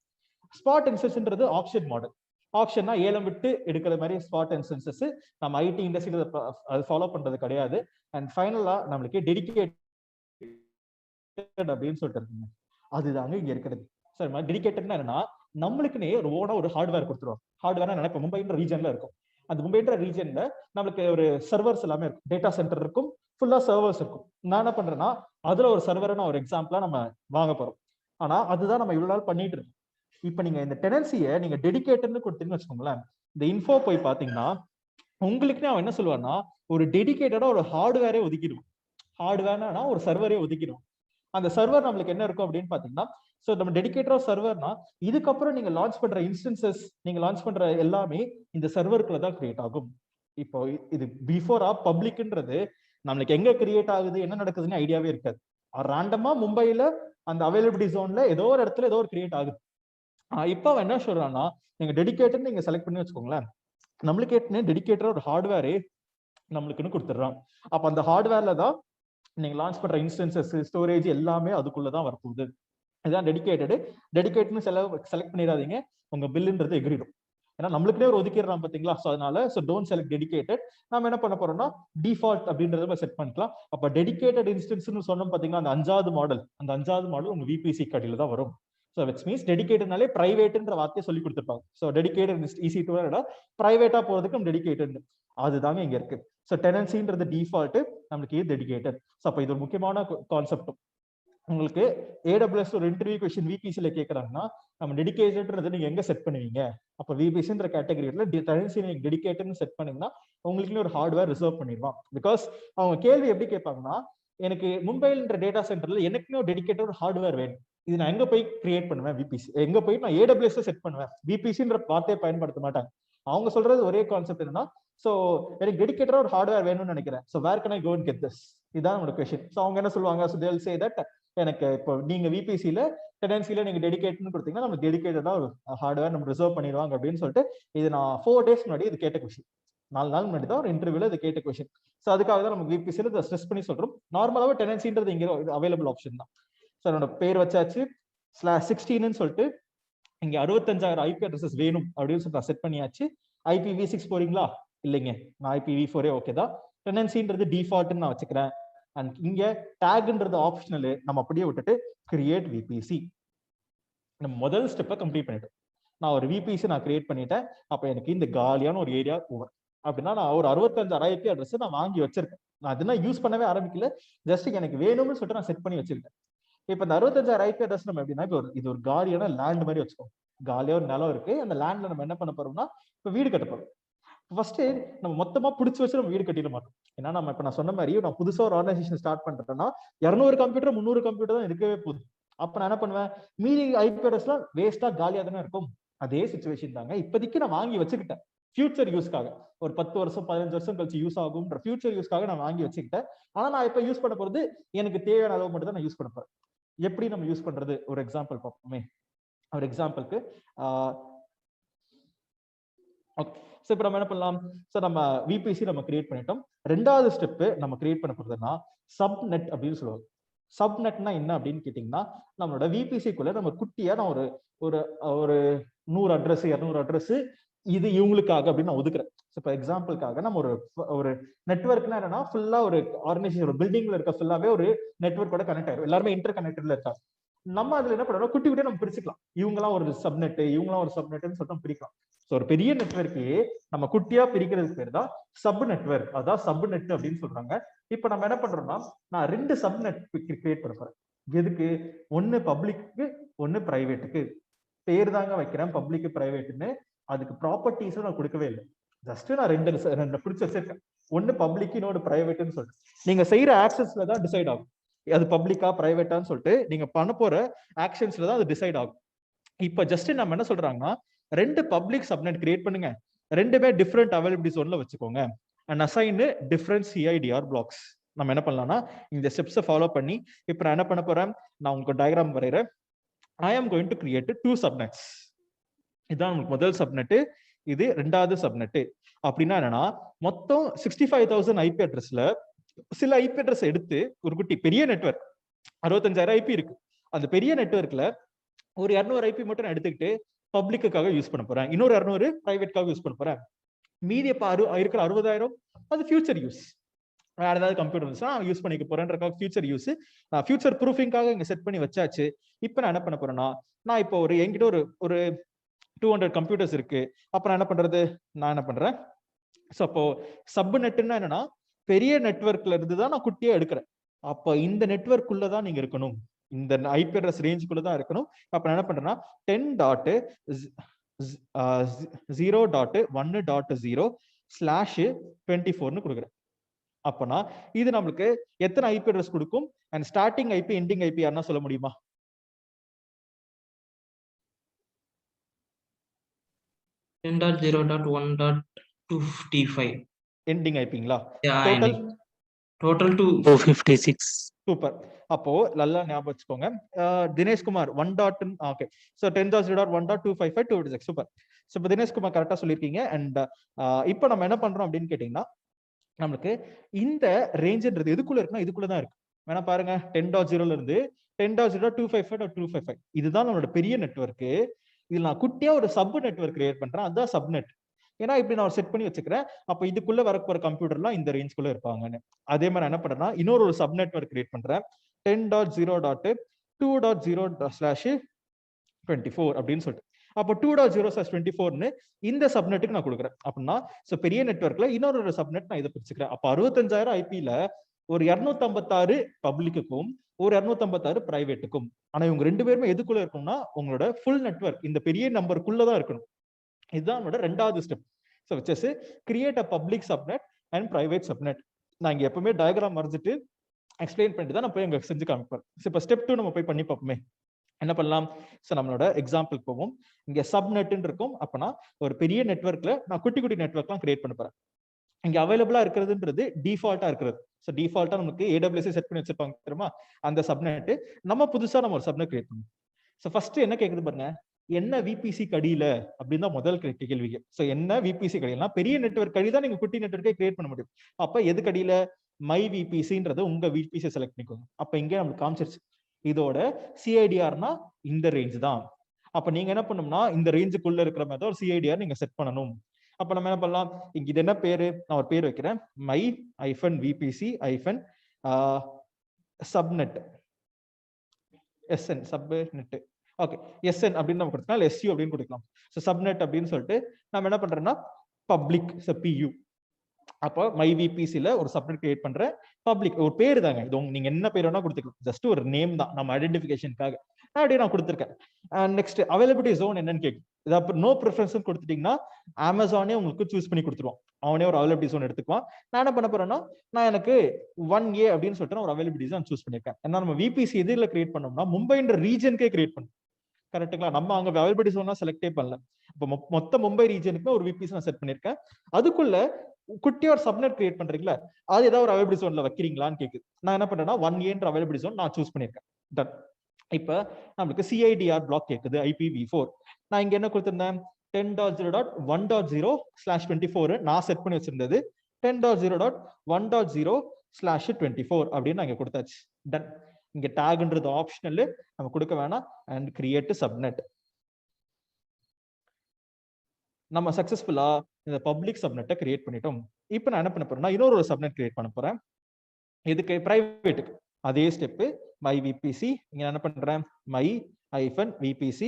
ஸ்பாட் இன்ஸ்டன்ஸ்ன்றது ஆப்ஷன் மாடல். ஆப்ஷன்னா ஏலம் விட்டு எடுக்கிற மாதிரி ஸ்பாட் இன்ஸ்டன்சஸ். நம்ம ஐடி இண்டஸ்ட்ரியில அது ஃபாலோ பண்றது கிடையாது. அண்ட் ஃபைனலா நம்மளுக்கு டெடிகேட்டட் அப்படின்னு சொல்லிட்டு இருக்குங்க, அதுதாங்க இங்க இருக்கிறது. சார் டெடிகேட்டட்னா என்னன்னா, நம்மளுக்குன்னே ஒரு ஓனா ஒரு ஹார்ட்வேர் கொடுத்துருவோம். ஹார்ட்வேர்னா நினைப்போம், மும்பைன்ற ரீஜன்ல இருக்கும். அந்த மும்பைன்ற ரீஜன்ல நம்மளுக்கு ஒரு சர்வர்ஸ் எல்லாமே இருக்கும், டேட்டா சென்டர் இருக்கும், ஃபுல்லா சர்வர்ஸ் இருக்கும். நான் என்ன பண்றேன்னா, அதுல ஒரு சர்வரை நான் ஒரு எக்ஸாம்பிளா நம்ம வாங்க போறோம். ஆனா அதுதான் நம்ம இவ்வளவு நாள் பண்ணிட்டு இருக்கோம். இப்ப நீங்க இந்த டெனன்சியை நீங்க டெடிகேட்டட்னு கொடுத்தீங்கன்னு வச்சுக்கோங்களேன், இந்த இன்ஃபோ போய் பாத்தீங்கன்னா உங்களுக்குன்னு அவன் என்ன சொல்லுவான்னா, ஒரு டெடிகேட்டடா ஒரு ஹார்ட்வேரே ஒதுக்கிடுவோம். ஹார்ட்வேர்னா ஒரு சர்வரே ஒதுக்கிடுவோம். அந்த சர்வர் நம்மளுக்கு என்ன இருக்கும் அப்படின்னு பாத்தீங்கன்னா, சோ நம்ம டெடிகேட்டரா சர்வர்னா, இதுக்கப்புறம் நீங்க லான்ச் பண்ற இன்ஸ்டன்சஸ், நீங்க லான்ச் பண்ற எல்லாமே இந்த சர்வருக்குள்ள தான் கிரியேட் ஆகும். இப்போ இது பிஃபோரா பப்ளிக்ன்றது நம்மளுக்கு எங்க கிரியேட் ஆகுது, என்ன நடக்குதுன்னு ஐடியாவே இருக்காது. ரேண்டமா மும்பைல அந்த அவைலபிலிட்டி ஜோன்ல ஏதோ ஒரு இடத்துல ஏதோ ஒரு கிரியேட் ஆகுது. இப்போ அவன் என்ன சொல்றான்னா, நீங்க டெடிகேட்டட் நீங்க செலக்ட் பண்ணி வச்சுக்கோங்களேன், நம்மளுக்கு ஏற்கனவே டெடிகேட்டரா ஒரு ஹார்ட்வேரே நம்மளுக்குன்னு கொடுத்துடுறான். அப்ப அந்த ஹார்ட்வேர்ல தான் நீங்க லான்ச் பண்ற இன்ஸ்டன்சஸ், ஸ்டோரேஜ் எல்லாமே அதுக்குள்ளதான் வரப்போகுது. இதுதான் டெடிகேட்டட். டெடிகேட்னு செலக்ட் பண்ணிடாதீங்க, உங்க பில்லுன்றது எகிரிடும். ஏன்னா நம்மளுக்குனே ஒரு ஒதுக்கிடுறான் பாத்தீங்களா. ஸோ அதனால டோன்ட் செலக்ட் டெடிகேட்டட். நம்ம என்ன பண்ண போறோம்னா, டிஃபால்ட் அப்படின்றத செட் பண்ணிக்கலாம். அப்ப டெடிகேட்டட் இன்ஸ்டன்ஸ்னு சொன்னோம் பாத்தீங்கன்னா, அந்த 5வது மாடல் உங்க VPC கடியில தான் வரும். ஸோ விச் மீன்ஸ் டெடிகேட்டட்னாலே பிரைவேட்ன்ற வார்த்தையை சொல்லி கொடுத்துருப்பாங்க. ஸோ டெடிகேட்டட் ஈஸி டு பிரைவேட்டா போறதுக்கு நம்ம டெடிகேட்டட் அதுதாங்க இங்க இருக்கு. ஸோ டெனன்சின்றது டிஃபால்ட், நம்மளுக்கு இது டெடிகேட்டட். ஸோ அப்போ இது ஒரு முக்கியமான கான்செப்ட். உங்களுக்கு AWS ஒரு இன்டர்வியூ கொஸ்டின் விபிசில கேட்கறாங்கன்னா நம்ம டெடிகேட்டட்ன்றது நீங்க எங்க செட் பண்ணுவீங்க? அப்போ விபிசின்ற கேட்டகரியில டெனன்சி நீங்க டெடிகேட்டட்னு செட் பண்ணீங்கன்னா உங்களுக்கு ஒரு ஹார்ட்வேர் ரிசர்வ் பண்ணிடுவான். பிகாஸ் அவங்க கேள்வி எப்படி கேட்பாங்கன்னா, எனக்கு மும்பைன்ற டேட்டா சென்டர்ல எனக்குன்னு ஒரு டெடிகேட்டட் ஒரு ஹார்ட்வேர் வேணும், இது நான் எங்க போய் கிரியேட் பண்ணுவேன்? விபிசி எங்க போய் நான் AWS செட் பண்ணுவேன், விபிசின்ற வார்த்தையை பயன்படுத்த மாட்டாங்க. அவங்க சொல்றது ஒரே கான்செப்ட் என்னன்னா, சோ எனக்கு டெடிகேட்டடா ஒரு ஹார்ட்வேர் வேணும்னு நினைக்கிறேன், so where can I go and get this? இதான் நம்மளோட கொஸ்டின். சோ அவங்க என்ன சொல்லுவாங்க, so they will say that எனக்கு இப்போ நீங்க விபிசில டெனன்சில நீங்க டெடிகேட்னு கொடுத்தீங்கன்னா நம்ம டெடிகேட்டடா ஒரு ஹார்ட்வேர் நம்ம ரிசர்வ் பண்ணிடுவாங்க அப்படின்னு சொல்லிட்டு, இது நான் 4 days முன்னாடி இது கேட்ட கொஸ்டின், 4 நாள் முன்னாடி தான் ஒரு இன்டர்வியூல இது கேட்ட கொஸ்டின். ஸோ அதுக்காக தான் நம்ம விபிசில இதை ஸ்ட்ரெஸ் பண்ணி சொல்றோம். நார்மலாவே டெனன்சின்றது இங்க அவைலபிள் ஆப்ஷன் தான். ஸோ என்னோட பேர் வச்சாச்சு /16ன்னு சொல்லிட்டு இங்க 65,000 ஐபி அட்ரஸஸ் வேணும் அப்படின்னு சொல்லிட்டு செட் பண்ணியாச்சு. IPv6 போறீங்களா? இல்லைங்க, நான் IPv4 ஓகே தான். டெனன்சின்றது டிஃபால்ட்னு நான் வச்சுக்கிறேன். அண்ட் இங்க டேக்ன்றது ஆப்ஷனல், நம்ம அப்படியே விட்டுட்டு கிரியேட் விபிசி. நம்ம முதல் ஸ்டெப்பை கம்ப்ளீட் பண்ணிட்டோம். நான் ஒரு விபிசி நான் கிரியேட் பண்ணிட்டேன். அப்ப எனக்கு இந்த காலியான ஒரு ஏரியா ஓவர் அப்படின்னா நான் ஒரு 65,000 ஐபி அட்ரஸ் நான் வாங்கி வச்சிருக்கேன். நான் அதெல்லாம் யூஸ் பண்ணவே ஆரம்பிக்கல, ஜஸ்ட் எனக்கு வேணும்னு சொல்லிட்டு நான் செட் பண்ணி வச்சிருக்கேன். இப்ப இந்த 65,000 ஐபி அட்ரஸ் நம்ம எப்படின்னா, இப்போ இது ஒரு காலியான லேண்ட் மாதிரி வச்சுக்கோம். காலியா ஒரு நிலம் இருக்கு, அந்த லேண்ட்ல நம்ம என்ன பண்ண போறோம்னா இப்ப வீடு கட்ட போறோம். ஃபர்ஸ்ட் நம்ம மொத்தமா பிடிச்சி வச்சு நம்ம வீடு கட்டிட மாட்டோம். ஏன்னா நம்ம இப்ப நான் சொன்ன மாதிரி நான் புதுசா ஒரு ஆர்கனைசேஷன் ஸ்டார்ட் பண்றேன்னா 200 கம்ப்யூட்டர் 300 கம்ப்யூட்டர் தான் இருக்கவே போகுது. அப்ப நான் என்ன பண்ணுவேன், மீதி ஐபி அட்ரஸ்லாம் வேஸ்டா காலியா தானே இருக்கும். அதே சிச்சுவேஷன் தாங்க இப்போதைக்கு நான் வாங்கி வச்சுக்கிட்டேன் ஃபியூச்சர் யூஸ்க்காக. ஒரு 10 வருஷம் 15 வருஷம் கழிச்சு யூஸ் ஆகும்ன்ற ஃபியூச்சர் யூஸ்க்காக நான் வாங்கி வச்சுக்கிட்டேன். ஆனா நான் இப்ப யூஸ் பண்ண போறது எனக்கு தேவையான அளவு மட்டும் தான் நான் யூஸ் பண்ண போறேன். எப்படி நம்ம யூஸ் பண்றது ஒரு எக்ஸாம்பிள் பார்ப்போமே. ஒரு எக்ஸாம்பிளுக்கு சோ இப்ப நம்ம என்ன பண்ணலாம், சோ நம்ம விபிசி நம்ம கிரியேட் பண்ணிட்டோம். ரெண்டாவது ஸ்டெப் நம்ம கிரியேட் பண்ண போறதுன்னா சப்நெட் அப்படின்னு சொல்லுவாங்க. சப்நெட்னா என்ன அப்படின்னு கேட்டீங்கன்னா, நம்மளோட விபிசிக்குள்ள நம்ம குட்டியா நான் ஒரு 100 அட்ரஸ் 200 அட்ரஸ் இது இவங்களுக்காக அப்படின்னு நான் ஒதுக்குறேன். இப்போ எக்ஸாம்பிளுக்காக நம்ம ஒரு நெட்வொர்க்னா என்னன்னா, ஃபுல்லா ஒரு ஆர்கனைசேஷன் ஒரு பில்டிங்ல இருக்க ஃபுல்லாவே ஒரு நெட்வொர்க்கோட கனெக்ட் ஆயிரும், எல்லாருமே இன்டர் கனெக்டட்ல இருக்காங்க. நம்ம அதுல என்ன பண்றோம், குட்டி குட்டியா நம்ம பிரிச்சுக்கலாம். இவங்கலாம் ஒரு சப்நெட் இவங்கலாம் ஒரு சப்நெட்னு சொல்லிட்டு பிரிக்கலாம். ஸோ ஒரு பெரிய நெட்வொர்க்கே நம்ம குட்டியா பிரிக்கிறதுக்கு பேர் தான் சப் நெட்வொர்க், அதான் சப்நெட் அப்படின்னு சொல்றாங்க. இப்ப நம்ம என்ன பண்றோம்னா, நான் 2 சப்நெட் கிரியேட் பண்ண போறேன். எதுக்கு, ஒன்னு பப்ளிக்கு ஒன்னு பிரைவேட்டுக்கு. பேர் தாங்க வைக்கிறேன் பப்ளிக் பிரைவேட்னு, அதுக்கு ப்ராப்பர்ட்டிஸும் நான் கொடுக்கவே இல்லை. ஜஸ்ட் நான் ரெண்டு பிடிச்சி வச்சிருக்கேன், ஒன்னு பப்ளிக் இன்னொரு பிரைவேட்னு சொல்லிட்டு. நீங்க செய்யற ஆக்சஸ்ல தான் டிசைட் ஆகும் அது பப்ளிக்கா பிரைவேட்டான்னு சொல்லிட்டு. நீங்க பண்ண போற ஆக்ஷன்ஸ்ல தான் அது டிசைட் ஆகும். இப்ப ஜஸ்ட் நம்ம என்ன சொல்றாங்கன்னா, 2 பப்ளிக் சப்நெட் கிரியேட் பண்ணுங்க, 2மே டிஃபரெண்ட் அவைலபிலிட்டி ஜோன்ல வச்சுக்கோங்க, and assign different CIDR blocks. நம்ம என்ன பண்ணலாம்னா இந்த ஸ்டெப்ஸை ஃபாலோ பண்ணி இப்ப நான் என்ன பண்ண போறேன், நான் உங்களுக்கு டயக்ராம் வரைகிறேன். I am going to create 2 subnets. இதான் உங்களுக்கு முதல் சப்நெட், இது ரெண்டாவது சப்நெட். அப்படின்னா என்னன்னா, மொத்தம் 65,000 ஐபி அட்ரஸ்ல சில ஐபி அட்ரஸ் எடுத்து ஒரு குட்டி பெரிய நெட்வொர்க் 65,000 ஐபி இருக்கு. அந்த பெரிய நெட்வொர்க்ல ஒரு 200 ஐபி மட்டும் நான் எடுத்துக்கிட்டு பப்ளிக்குக்காக யூஸ் பண்ண போறேன், இன்னொரு 200 பிரைவேட்காக யூஸ் பண்ண போறேன். மீதி இருக்கிற 60,000 அது ஃபியூச்சர் யூஸ், வேற ஏதாவது கம்ப்யூட்டர் இருந்துச்சுன்னா யூஸ் பண்ணிக்க போறேன்றக்காக ஃபியூச்சர் யூஸ், ஃபியூச்சர் ப்ரூஃபிங்காக இங்க செட் பண்ணி வச்சாச்சு. இப்போ நான் என்ன பண்ண போறேன்னா, நான் இப்போ என்கிட்ட ஒரு 200 கம்ப்யூட்டர்ஸ் இருக்கு. அப்ப நான் என்ன பண்றேன், ஸோ அப்போ சப்நெட்னா என்னன்னா, பெரிய நெட்வொர்க்ல இருந்து தான் நான் குட்டியா எடுக்கிறேன். அப்ப இந்த நெட்வொர்க் உள்ளதான் நீங்க இருக்கணும், இந்த ஐபி அட்ரஸ் ரேஞ்சுக்குள்ள தான் இருக்கணும். அப்ப நான் என்ன பண்றேன்னா 10.0.1.0/24 கொடுக்குறேன். அப்பனா இது நம்மளுக்கு எத்தனை ஐபி அட்ரஸ் கொடுக்கும், and starting IP ending IP யாருன்னா சொல்ல முடியுமா? எண்டிங் ஐபிங்களா? Total 256. சூப்பர். அப்போ நல்லா ஞாபகம் வச்சுக்கோங்க. Dineshkumar 1. Okay, so 10.0.1.255.256. Super. So இப்போ தினேஷ்குமார் கரெக்டா சொல்லியிருக்கீங்க. அண்ட் இப்போ நம்ம என்ன பண்றோம் அப்படின்னு கேட்டீங்கன்னா, நம்மளுக்கு இந்த ரேஞ்சுன்றது எதுக்குள்ள இருக்குன்னா இதுக்குள்ளதான் இருக்கு. வேணா பாருங்க, 10.0ல இருந்து 10.0.255.255 இதுதான் நம்மளோட பெரிய நெட்வொர்க்கு. இதுல நான் குட்டியா ஒரு சப் நெட்வொர்க் கிரியேட் பண்றேன், அதுதான் சப்நெட். ஏன்னா இப்படி நான் செட் பண்ணி வச்சுக்கிறேன், அப்ப இதுக்குள்ள வரப்போற கம்ப்யூட்டர்லாம் இந்த ரேஞ்சுக்குள்ள இருப்பாங்கன்னு. அதே மாதிரி என்ன பண்றேன்னா, இன்னொரு சப் நெட்வொர்க் கிரியேட் பண்றேன், 10.0.2.0/24 24 அப்படின்னு சொல்லிட்டு. அப்போ 2.0/24 இந்த சப்நெட்டுக்கு நான் கொடுக்குறேன் அப்படின்னா பெரிய நெட்வொர்க்ல இன்னொரு சப்நெட் நான் இதை பிரிச்சுக்கிறேன். அப்ப 65,000 ஐபில ஒரு 256 பப்ளிக்குக்கும் ஒரு 256 பிரைவேட்டுக்கும். ஆனா இவங்க ரெண்டு பேருமே எதுக்குள்ள இருக்கும்னா உங்களோட ஃபுல் நெட்வொர்க் இந்த பெரிய நம்பருக்குள்ளதான் இருக்கணும். இதுதான் என்னோட ரெண்டாவது step. So which create a public subnet and private subnet. நான் இங்க எப்பவுமே டயக்ராம் வரைஞ்சிட்டு எக்ஸ்பிளைன் பண்ணிட்டு தான் நான் போய் அங்க செஞ்சு காமிப்பேன். இப்போ ஸ்டெப் 2 நம்ம போய் பண்ணி பார்ப்போமே. என்ன பண்ணலாம்? ஸோ நம்மளோட எக்ஸாம்பிள் போவோம். இங்க சப்நெட்னு இருக்கும். அப்பனா ஒரு பெரிய நெட்வொர்க்ல நான் குட்டி குட்டி நெட்வொர்க்லாம் கிரியேட் பண்ண போறேன். இங்க அவைலபிளா இருக்கிறதுன்றது டிஃபால்ட்டா இருக்கிறது. ஸோ டிஃபால்ட்டா நமக்கு AWS செட் பண்ணி வச்சிருப்பாங்க தெரியுமா, அந்த சப்நெட். நம்ம புதுசா நம்ம ஒரு சப்நெட் கிரியேட் பண்ணணும். ஸோ ஃபர்ஸ்ட் என்ன கேக்குது பாருங்க, என்ன VPC கடியில அப்படின்னு தான் முதல் கேள்வி. ஸோ என்ன VPC கடியில்னா பெரிய நெட்வொர்க் கடி தான் நீங்க குட்டி நெட்வொர்க்கே கிரியேட் பண்ண முடியும். அப்ப எது கடியில? மை VPCன்றது உங்க VPC செலக்ட் பண்ணிக்கோங்க. அப்ப இங்க நமக்கு காமிச்சிருச்சு இதோட CIDRனா இந்த ரேஞ்ச் தான். அப்ப நீங்க என்ன பண்ணணும்னா இந்த ரேஞ்சுக்குள்ள இருக்கிற மாதிரி ஒரு CIDR நீங்க செட் பண்ணணும். அப்ப நம்ம என்ன பண்ணலாம், இங்க இது என்ன பேரு, நான் ஒரு பேர் வைக்கிறேன், my -VPC subnet SN subnet. Okay, SN அப்படின்னு நம்ம கொடுத்தோம்னா SU அப்படின்னு கொடுக்கலாம். ஸோ சப்நெட் அப்படின்னு சொல்லிட்டு நம்ம என்ன பண்றோம்னா பப்ளிக் PU. அப்போ மை VPCல ஒரு சப்நெட் கிரியேட் பண்றேன். பப்ளிக் ஒரு பேர் தாங்க, இது நீங்க என்ன பேர் வேணா கொடுத்துக்கலாம், ஜஸ்ட் ஒரு நேம் தான் நம்ம ஐடென்டிஃபிகேஷனுக்காக. அப்படியே நான் கொடுத்துருக்கேன். நெக்ஸ்ட் அவைலபிலிட்டி ஜோன் என்னன்னு கேட்கும். இது நோ ப்ரிஃபரன்ஸ் கொடுத்துட்டீங்கன்னா அமேசானே உங்களுக்கு சூஸ் பண்ணி கொடுத்துருவான். அவனே ஒரு அவைலபிலிட்டி ஜோன் எடுத்துக்குவான். நான் என்ன பண்ண போறேன்னா நான் எனக்கு 1A அப்படின்னு சொல்லிட்டு ஒரு அவைலபிலிட்டி ஜோன் சூஸ் பண்ணிருக்கேன். ஏன்னா நம்ம VPC எதுல கிரியேட் பண்ணோம்னா மும்பைன்ற ரீஜனுக்கே கிரியேட் பண்ணும். கரெக்டுங்களா? நம்ம அங்க அவைலபிலிட்டி ஜோன் செலக்டே பண்ணல. இப்போ மொத்த மும்பை ரீஜனுக்கு ஒரு VPC நான் செட் பண்ணிருக்கேன். அதுக்குள்ள குட்டியா ஒரு சப்நெட் கிரியேட் பண்றீங்களா, அது ஏதாவது ஒரு அவைலபிலிட்டி ஜோன்ல வைக்கிறீங்களான்னு கேக்குது. நான் என்ன பண்றேன்னா 1Aன்ற அவைலபிலிட்டி ஜோன் நான் சூஸ் பண்ணிருக்கேன். டன். இப்ப நம்மளுக்கு CIDR பிளாக் கேக்குது IPv4. நான் இங்க என்ன கொடுத்திருந்தேன், 10.0.1.0/24 நான் செட் பண்ணி வச்சிருந்தது 10.0.1.0/24 அப்படின்னு நான் இங்க கொடுத்தாச்சு. டன். இங்க டாக்ன்றது ஆப்ஷனல், நம்ம கொடுக்க வேணாம். And create subnet. நம்ம சக்சஸ்ஃபுல்லா இந்த பப்ளிக் சப்நெட்டை கிரியேட் பண்ணிட்டோம். இப்போ நான் என்ன பண்ண போறேன்னா இன்னொரு சப்நெட் கிரியேட் பண்ண போறேன். இதுக்கு பிரைவேட்டுக்கு அதே ஸ்டெப் மை VPC. இங்க என்ன பண்றேன், my -VPC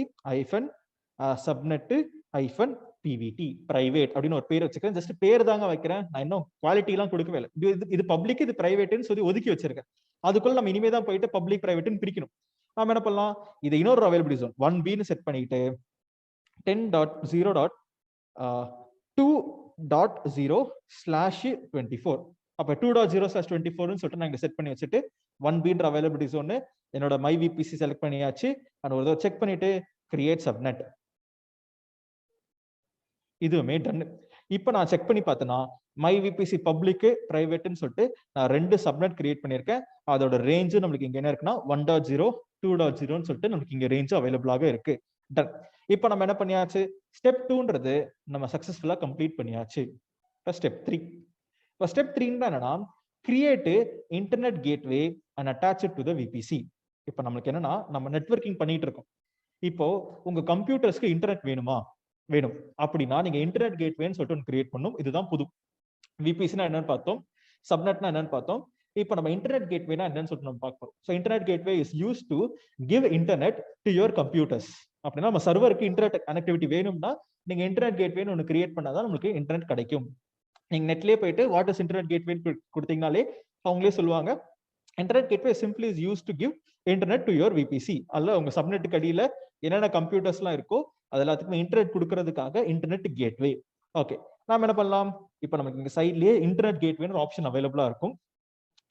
subnet -PVT private அப்படின்னு ஒரு பேர் வச்சுக்கிறேன். ஜஸ்ட் பேர் தாங்க வைக்கிறேன், நான் இன்னும் குவாலிட்டி எல்லாம் கொடுக்கவே இல்லை. இது பப்ளிக், இது பிரைவேட்னு சொல்லி ஒதுக்கி வச்சிருக்கேன். அதுக்குள்ள நம்ம இனிமே தான் போயிட்டு பப்ளிக் பிரைவேட்னு பிரிக்கணும். நாம என்ன பண்ணலாம், இது இன்னொரு அவைலபிலிட்டி ஜோன் 1Bன்னு செட் பண்ணிட்டு 10.0.2.0/24. அப்ப 2.0/24 சொல்லிட்டு நான் இங்க செட் பண்ணி வச்சுட்டு 1Bன்ற அவைலபிலிட்டி ஜோன் என்னோட மை VPC செலக்ட் பண்ணியாச்சு. நான் ஒரு தடவை செக் பண்ணிட்டு கிரியேட் சப்நெட். இதுவுமே டன். இப்போ நான் செக் பண்ணி பார்த்தேன்னா மை VPC பப்ளிக் பிரைவேட்னு சொல்லிட்டு நான் 2 சப்நெட் கிரியேட் பண்ணியிருக்கேன். அதோட ரேஞ்சு நம்மளுக்கு இங்க என்ன இருக்குன்னா 1.0 2.0ன்னு சொல்லிட்டு நமக்கு இங்க ரேஞ்சு அவைலபிளாக இருக்கு. டன். இப்போ நம்ம என்ன பண்ணியாச்சு, ஸ்டெப் 2ன்றது நம்ம சக்சஸ்ஃபுல்லா கம்ப்ளீட் பண்ணியாச்சு. இப்போ ஸ்டெப் 3. இப்போ ஸ்டெப் 3 என்னன்னா create internet gateway and attach to the VPC. இப்போ நம்மளுக்கு என்னன்னா நம்ம நெட்வொர்க்கிங் பண்ணிட்டு இருக்கோம். இப்போ உங்க கம்ப்யூட்டர்ஸ்க்கு இன்டர்நெட் வேணும் அப்படின்னா நீங்க இன்டர்நெட் கேட்வேன்னு சொல்லிட்டு ஒன்று கிரியேட் பண்ணும். இதுதான் புது VPCனா என்னன்னு பார்த்தோம், சப்நெட்னா என்னன்னு பார்த்தோம். இப்போ நம்ம இன்டர்நெட் கேட்வேனா என்னன்னு சொல்லிட்டு நம்ம பார்ப்போம். So internet gateway is use to give internet to your computers. அப்படின்னா நம்ம சர்வருக்கு இன்டர்நெட் கனெக்டிவிட்டி வேணும்னா நீங்க இன்டர்நெட் கேட்வேன்னு ஒன்று கிரியேட் பண்ணாதான் உங்களுக்கு இன்டர்நெட் கிடைக்கும். நீங்க நெட்லயே போயிட்டு வாட் இஸ் இன்டர்நெட் கேட்வேன்னு கொடுத்தீங்கனாலே அவங்களே சொல்லுவாங்க internet gateway simply is use to give internet to your VPC. அல்ல உங்க சப்நெட்டுக்கு அடியில என்னென்ன கம்ப்யூட்டர்ஸ்லாம் இருக்கோ அது எல்லாத்துக்குமே இன்டர்நெட் கொடுக்கறதுக்காக இன்டர்நெட் கேட்வே. ஓகே, நாம என்ன பண்ணலாம், இப்போ நமக்கு இங்க சைட்லயே இன்டர்நெட் கேட்வேன்னு ஒரு ஆப்ஷன் அவைலபிளா இருக்கும்.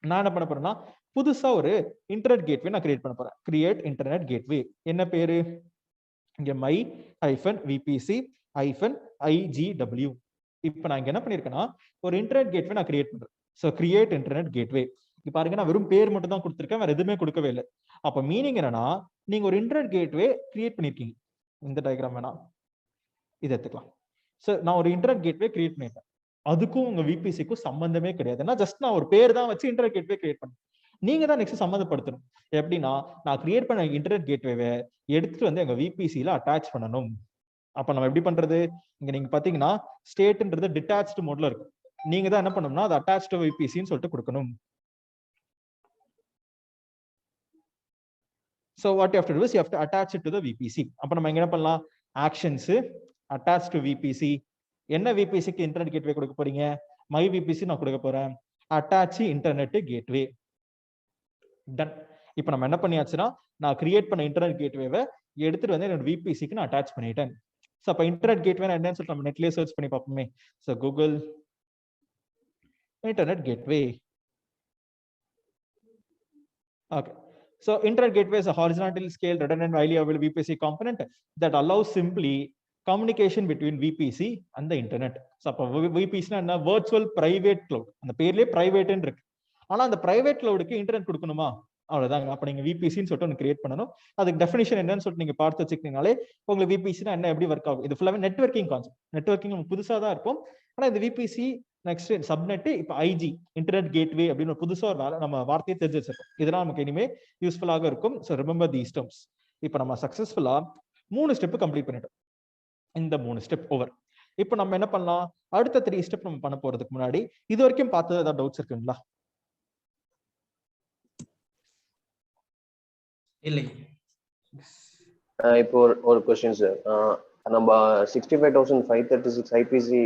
நான் என்ன பண்ண போறேன்னா புதுசா ஒரு இன்டர்நெட் கேட்வே நான் கிரியேட் பண்ண போறேன். Create internet gateway. என்ன பேரு, இங்க மை -VPC -IGW. இப்போ நான் இங்க என்ன பண்ணிருக்கேன்னா ஒரு இன்டர்நெட் கேட்வே நான் கிரியேட் பண்றேன். So create internet gateway. இப்ப பாருங்க நான் வெறும் பேர் மட்டும் தான் கொடுத்துருக்கேன், வேற எதுவுமே கொடுக்கவே இல்லை. அப்ப மீனிங் என்னன்னா நீங்க ஒரு இன்டர்நெட் கேட்வே கிரியேட் பண்ணிருக்கீங்க. இந்த டயக்ராம் வேணா இதை எடுத்துக்கலாம். ஸோ நான் ஒரு இன்டர்நெட் கேட்வே கிரியேட் பண்ணிட்டேன். அதுக்கும் உங்க VPCக்கும் சம்பந்தமே கிடையாது. ஏன்னா ஜஸ்ட் நான் ஒரு பேர் தான் வச்சு இன்டர்நெட் கேட்வே கிரியேட் பண்ணேன். நீங்க தான் நெக்ஸ்ட் சம்மந்தப்படுத்தணும். எப்படின்னா நான் கிரியேட் பண்ண இன்டர்நெட் கேட்வேவை எடுத்துட்டு வந்து எங்க VPCல அட்டாச் பண்ணணும். அப்ப நம்ம எப்படி பண்றது, இங்க நீங்க பாத்தீங்கன்னா ஸ்டேட்ன்றது டிட்டாச்டு மோட்ல இருக்கும். நீங்க தான் என்ன பண்ணணும்னா அது அட்டாச் டு VPCன்னு சொல்லிட்டு கொடுக்கணும். So what you have to do is you have to attach it to the VPC. அப்ப நம்ம எங்க என்ன பண்ணலாம், actions attach to VPC. என்ன VPC க்கு இன்டர்நெட் கேட்வே கொடுக்க போறீங்க, my VPC நான் கொடுக்க போறேன், attach internet gateway. Done. இப்போ நம்ம என்ன பண்ணியாச்சுன்னா, நான் கிரியேட் பண்ண இன்டர்நெட் கேட்வேவை எடுத்துட்டு வந்து என்னோட VPC க்கு நான் அட்டாச் பண்ணிட்டேன். ஸோ அப்போ இன்டர்நெட் கேட்வே என்னன்னு சொல்லிட்டு நம்ம நெட்லேயே சர்ச் பண்ணி பார்ப்போமே. So Google internet gateway. Okay. So internet gateway is a horizontally scaled, redundant, highly available VPC component that allows simply communication between VPC and the internet. So VPC na virtual private cloud. அந்த பேர்லயே private ன்னு இருக்கு. ஆனா அந்த private cloudக்கு internet கொடுக்கணுமா, அவ்வளவுதாங்க. அப்ப நீங்க VPCன்னு சொல்லிட்டு ஒன்று கிரியேட் பண்ணணும். அதுக்கு டெஃபினிஷன் என்னன்னு சொல்லிட்டு நீங்க பார்த்து வச்சுக்கிட்டீங்கனாலே உங்களுக்கு VPCனா என்ன, எப்படி ஒர்க் ஆகும். இது ஃபுல்லாவே நெட்வொர்க்கிங் கான்செப்ட். நெட்வொர்க்கிங் நம்ம புதுசா தான் இருப்போம். ஆனா இந்த VPC நெக்ஸ்ட் சப்நெட், இப்போ IG இன்டர்நெட் கேட்வே அப்படின்னு ஒரு புதுசா ஒரு நம்ம வார்த்தையை தெரிஞ்சு வச்சிருக்கோம். இதெல்லாம் நமக்கு இனிமே யூஸ்ஃபுல்லாக இருக்கும். So remember these terms. இப்போ நம்ம சக்சஸ்ஃபுல்லா 3 ஸ்டெப் கம்ப்ளீட் பண்ணிட்டோம். இந்த 3 ஸ்டெப் ஓவர். இப்போ நம்ம என்ன பண்ணலாம், அடுத்த 3 ஸ்டெப் நம்ம பண்ண போறதுக்கு முன்னாடி இது வரைக்கும் பார்த்தது ஏதாவது டவுட்ஸ் இருக்குங்களா? இல்லை. இப்போ ஒரு क्वेश्चन சார், நம்ம 65,536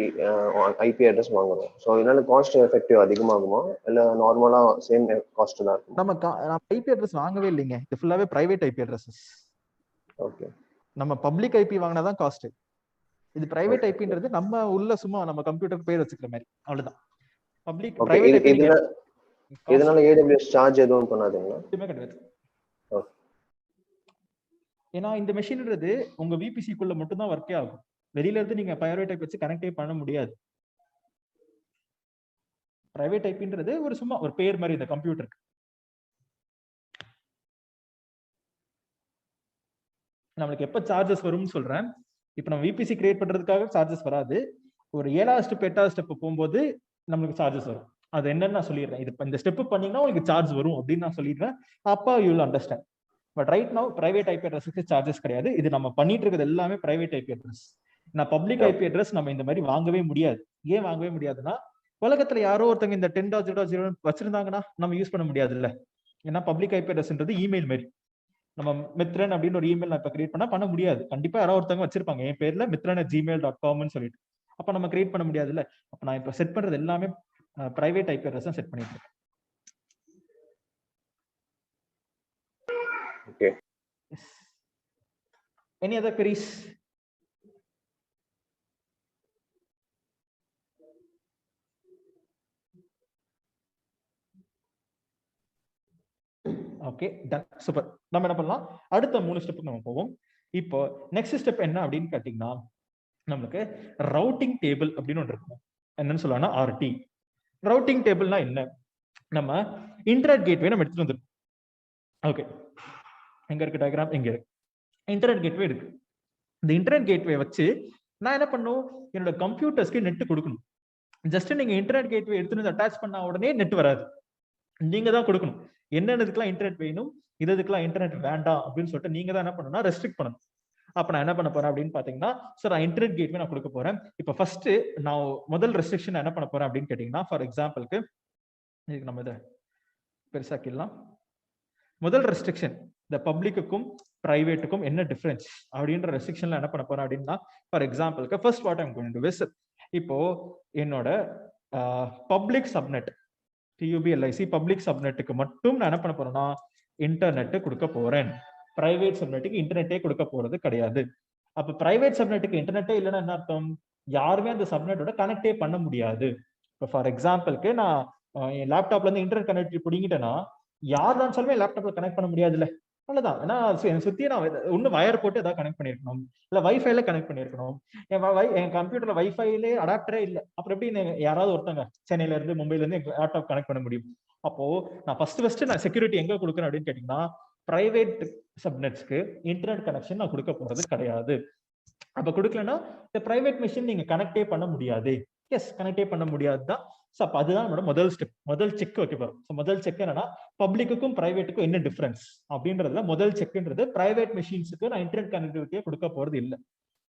IP அட்ரஸ் வாங்குறோம். ஸோ இதனால காஸ்ட் எஃபெக்டிவ் அதிகமாகுமா இல்லை நார்மலா சேம் காஸ்ட் தான் இருக்கும்? நம்ம IP அட்ரஸ் வாங்கவே இல்லைங்க. இது ஃபுல்லாவே பிரைவேட் IP அட்ரஸஸ். ஓகே. நம்ம பப்ளிக் IP வாங்கினா தான் காஸ்ட். இது பிரைவேட் ஐபின்றது நம்ம உள்ள சும்மா நம்ம கம்ப்யூட்டருக்கு பேர் வச்சுக்கிற மாதிரி, அவ்வளவுதான். பப்ளிக் பிரைவேட் ஐபி இதனால AWS சார்ஜ் எதுவும் பண்ணாதீங்களா? எதுவுமே கிடையாது. ஏன்னா இந்த மெஷின்ன்றது உங்க VPC-க்குள்ள மட்டும் தான் ஒர்க்கே ஆகும். வெளியில இருந்து நீங்க பிரைவேட் ஐபி வச்சு கனெக்டே பண்ண முடியாது. பிரைவேட் ஐபின்றது ஒரு சும்மா ஒரு பேர் மாதிரி இந்த கம்ப்யூட்டருக்கு. நம்மளுக்கு எப்ப சார்ஜஸ் வரும்னு சொல்றேன். இப்போ நம்ம VPC கிரியேட் பண்றதுக்காக சார்ஜஸ் வராது. ஒரு 7வது ஸ்டெப் 8வது ஸ்டெப் போகும்போது நம்மளுக்கு சார்ஜஸ் வரும். அது என்னன்னு நான் சொல்லிடுறேன். இது இந்த ஸ்டெப் பண்ணீங்கன்னா உங்களுக்கு சார்ஜ் வரும் அப்படின்னு நான் சொல்லிடுறேன். அப்பா you will understand. But right now private IP அட்ரஸ்க்கு சார்ஜஸ் கிடையாது. இது நம்ம பண்ணிட்டு இருக்கிறது எல்லாமே பிரைவேட் IP அட்ரஸ். நான் பப்ளிக் IP அட்ரஸ் நம்ம இந்த மாதிரி வாங்கவே முடியாது. ஏன் வாங்கவே முடியாதுன்னா, உலகத்துல யாரோ ஒருத்தங்க இந்த 10.0.0 வச்சிருந்தாங்கன்னா நம்ம யூஸ் பண்ண முடியாது இல்ல. ஏன்னா பப்ளிக் IP அட்ரஸ்ன்றது இமெயில் மாதிரி. நம்ம மித்ரன் அப்படின்னு ஒரு இமெயில் நான் இப்ப கிரியேட் பண்ண முடியாது. கண்டிப்பா யாரோ ஒருத்தவங்க வச்சிருப்பாங்க என் பேர்ல mitran@gmail.com சொல்லிட்டு. அப்ப நம்ம கிரியேட் பண்ண முடியாது இல்ல. அப்ப நான் இப்ப செட் பண்றது எல்லாமே பிரைவேட் IP அட்ரஸ் தான் செட் பண்ணிட்டு இருக்கேன். Okay. Yes. Any other queries? Okay, done. Super. நம்ம என்ன பண்ணலாம், அடுத்த 3 ஸ்டெப்புக்கு நம்ம போவோம். இப்போ நெக்ஸ்ட் ஸ்டெப் என்ன அப்படின்னு கேட்டீங்கன்னா, நமக்கு ரவுட்டிங் டேபிள் அப்படின்னு ஒன்று இருக்கும். என்னன்னு சொல்லலாம்னா RT. ரவுட்டிங் டேபிள்னா என்ன, நம்ம இன்டர்நெட் கேட்வே நம்ம எடுத்துட்டு வந்துருக்கோம். ஓகே, எங்க இருக்கு டயக்ராம், எங்க இருக்கு இன்டர்நெட் கேட்வே இருக்கு. இந்த இன்டர்நெட் கேட்வே வச்சு நான் என்ன பண்ணும், என்னோட கம்ப்யூட்டர்ஸ்க்கு நெட் கொடுக்கணும். ஜஸ்ட் நீங்க இன்டர்நெட் கேட்வே எடுத்துட்டு அட்டாச் பண்ண உடனே நெட் வராது. நீங்க தான் கொடுக்கணும். என்னென்னதுக்கெல்லாம் இன்டர்நெட் வேணும், இதுக்கெல்லாம் இன்டர்நெட் வேண்டாம் அப்படின்னு சொல்லிட்டு நீங்க தான் என்ன பண்ணணும்னா ரெஸ்ட்ரிக்ட் பண்ணணும். அப்ப நான் என்ன பண்ண போறேன் அப்படின்னு பாத்தீங்கன்னா, சார் நான் இன்டர்நெட் கேட்வே நான் கொடுக்க போறேன். இப்ப ஃபர்ஸ்ட் நான் முதல் ரெஸ்ட்ரிக்ஷன் என்ன பண்ண போறேன் அப்படின்னு கேட்டீங்கன்னா, ஃபார் எக்ஸாம்பிளுக்கு இதுக்கு நம்ம இதை பெருசாக்கிடலாம். முதல் ரெஸ்ட்ரிக்ஷன், இந்த பப்ளிக்குக்கும் பிரைவேட்டுக்கும் என்ன டிஃபரன்ஸ் அப்படின்ற ரெஸ்ட்ரிக்ஷன்ல என்ன பண்ண போறேன் அப்படின்னா, ஃபார் எக்ஸாம்பிளுக்கு first what I'm going to to இப்போ என்னோட பப்ளிக் சப்நெட் TUBLIC பப்ளிக் சப்நெட்டுக்கு மட்டும் நான் என்ன பண்ண போறேன்னா இன்டர்நெட் கொடுக்க போறேன். பிரைவேட் சப்நெட்டுக்கு இன்டர்நெட்டே கொடுக்க போறது கிடையாது. அப்ப பிரைவேட் சப்நெட்டுக்கு இன்டர்நெட்டே இல்லைன்னா என்ன அர்த்தம், யாருமே அந்த சப்நெட்டோட கனெக்டே பண்ண முடியாது. இப்போ ஃபார் எக்ஸாம்பிளுக்கு நான் என் லேப்டாப்ல இருந்து இன்டர்நெட் கனெக்ட் பிடிங்கிட்டேன்னா யார் தான் சொல்லுமே லேப்டாப்ல கனெக்ட் பண்ண முடியாதுல்ல. அவ்வளவுதான். ஏன்னா சுத்தி நான் ஒண்ணு வயர் போட்டு ஏதாவது கனெக்ட் பண்ணிருக்கணும், இல்ல வைஃபைல கனெக்ட் பண்ணிருக்கணும். என் கம்ப்யூட்டர்ல வைஃபைலே அடாப்டரே இல்ல. அப்புறம் எப்படி யாராவது ஒருத்தங்க சென்னையில இருந்து மும்பைல இருந்து லேப்டாப் கனெக்ட் பண்ண முடியும்? அப்போ நான் ஃபர்ஸ்ட் நான் செக்யூரிட்டி எங்க கொடுக்குறேன் அப்படின்னு கேட்டீங்கன்னா, பிரைவேட் சப்நெட்ஸ்க்கு இன்டர்நெட் கனெக்ஷன் நான் கொடுக்க போறது கிடையாது. அப்ப கொடுக்கலன்னா இந்த பிரைவேட் மிஷின் நீங்க கனெக்டே பண்ண முடியாது. எஸ், கனெக்டே பண்ண முடியாது தான். ஸோ அப்போ அதுதான் நம்மளோட முதல் ஸ்டெப், முதல் செக் வைக்க போறோம். ஸோ முதல் செக் என்னன்னா, பப்ளிக்குக்கும் பிரைவேட்டுக்கும் என்ன டிஃபரன்ஸ் அப்படின்றதுல முதல் செக்ன்றது பிரைவேட் மிஷின்ஸுக்கு நான் இன்டர்நெட் கனெக்டிவிட்டியை கொடுக்க போறது இல்லை.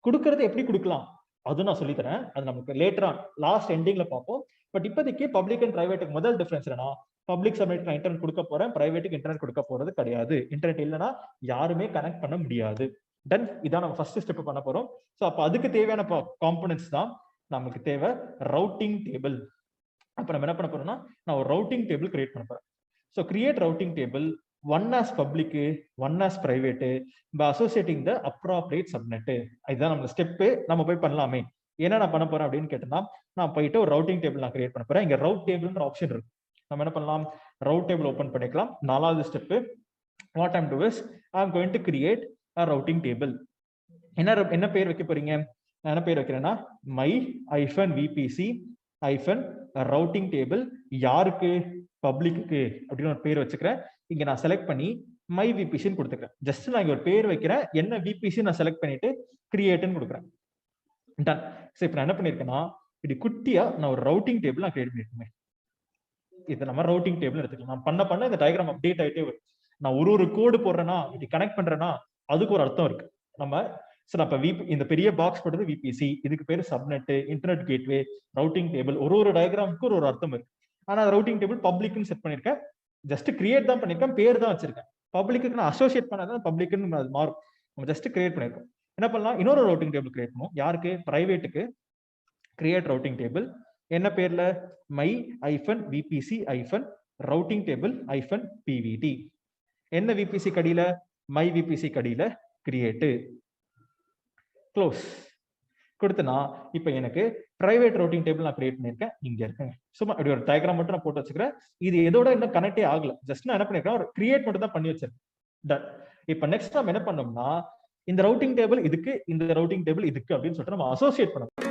கொடுக்கறது எப்படி கொடுக்கலாம் அது நான் சொல்லித்தரேன். அது நமக்கு லேட்டர் ஆன் லாஸ்ட் எண்டிங்ல பார்ப்போம். பட் இப்போதைக்கு பப்ளிக் அண்ட் பிரைவேட்டுக்கு முதல் டிஃபரன்ஸ் என்னன்னா, பப்ளிக் சப்நெட் நான் இன்டர்நெட் கொடுக்க போறேன், பிரைவேட்டுக்கு இன்டர்நெட் கொடுக்க போறது கிடையாது. இன்டர்நெட் இல்லைன்னா யாருமே கனெக்ட் பண்ண முடியாது. தென் இதான் நம்ம ஃபர்ஸ்ட் ஸ்டெப் பண்ண போறோம். ஸோ அப்போ அதுக்கு தேவையான காம்பனன்ட்ஸ் தான் நமக்கு தேவை ரவுட்டிங் டேபிள். அப்போ நம்ம என்ன பண்ண போறோம்னா, நான் ஒரு ரவுட்டிங் டேபிள் கிரியேட் பண்ண போறேன். So create routing table one as public, one as private by associating the appropriate subnet. இதுதான் நம்ம ஸ்டெப்பு. நம்ம போய் பண்ணலாமே. என்ன நான் பண்ண போறேன் அப்படின்னு கேட்டேன்னா, நான் போயிட்டு ஒரு ரவுட்டிங் டேபிள் நான் கிரியேட் பண்ண போறேன். இங்க ரவுட் டேபிள்ன்ற ஆப்ஷன் இருக்கு. நம்ம என்ன பண்ணலாம், ரவுட் டேபிள் ஓபன் பண்ணிக்கலாம். 4வது step, what I'm do is I am going to create a routing table. என்ன பேர் வைக்க போறீங்க? நான் என்ன பேர் வைக்கிறேன்னா, my -vpc routing table. யாருக்கு? பப்ளிக்கு அப்படின்னு ஒரு பேர் வச்சுக்கிறேன். இங்க நான் செலக்ட் பண்ணி my vpc கொடுத்துக்கிறேன். ஜஸ்ட் நான் இங்க ஒரு பேர் வைக்கிறேன், என்ன vpc நான் செலக்ட் பண்ணிட்டு கிரியேட்னு கொடுக்குறேன். டன். சோ இப்போ நான் என்ன பண்ணிருக்கேன்னா, இப்படி குட்டியா நான் ஒரு ரவுட்டிங் டேபிள் நான் கிரியேட் பண்ணிருக்கேன். இதை நம்ம ரவுட்டிங் டேபிள் எடுத்துக்கலாம். நான் பண்ண இந்த டயக்ராம் அப்டேட் ஆயிட்டே வரும். நான் ஒரு கோடு போடுறேன்னா, இப்படி கனெக்ட் பண்றேன்னா அதுக்கு ஒரு அர்த்தம் இருக்கு. நம்ம இந்த பெரிய பாக்ஸ் போட்டது விபிசி, இதுக்கு பேரு subnet, internet gateway, routing table. ஒரு டயக்ராமுக்கு ஒரு அர்த்தம் இருக்கு. ஆனா ரவுட்டிங் டேபிள் பப்ளிக்னு செட் பண்ணிருக்கேன். ஜஸ்ட் கிரியேட் தான் பண்ணிருக்கேன், பேர் தான் வச்சிருக்கேன். பப்ளிக்கு நான் அசோசியேட் பண்ணாதான் பப்ளிக்னு அது மாறும். நம்ம ஜஸ்ட் கிரியேட் பண்ணிருக்கோம். என்ன பண்ணலாம், இன்னொரு ரவுட்டிங் டேபிள் கிரியேட் பண்ணுவோம். யாருக்கு? பிரைவேட்டுக்கு. Create routing table. என்ன பேர்ல? my -vpc routing table -pvt. என்ன vpc கடியில? my vpc கடியில கிரியேட். க்ளோஸ் கொடுத்தனா இப்போ எனக்கு பிரைவேட் ரவுட்டிங் டேபிள் நான் கிரியேட் பண்ணிருக்கேன். இங்க இருக்கேன். சும்மா இப்படி ஒரு டயக்ராம் மட்டும் நான் போட்டு வச்சுக்கிறேன். இது எதோட இன்னும் கனெக்டே ஆகல. ஜஸ்ட் நான் என்ன பண்ணிருக்கேன், ஒரு கிரியேட் மட்டும் தான் பண்ணி வச்சிருக்கேன். டன். இப்போ நெக்ஸ்ட் நம்ம என்ன பண்ணோம்னா, இந்த ரவுட்டிங் டேபிள் இதுக்கு, இந்த ரவுட்டிங் டேபிள் இதுக்கு அப்படின்னு சொல்லிட்டு நம்ம அசோசியேட் பண்ணணும்.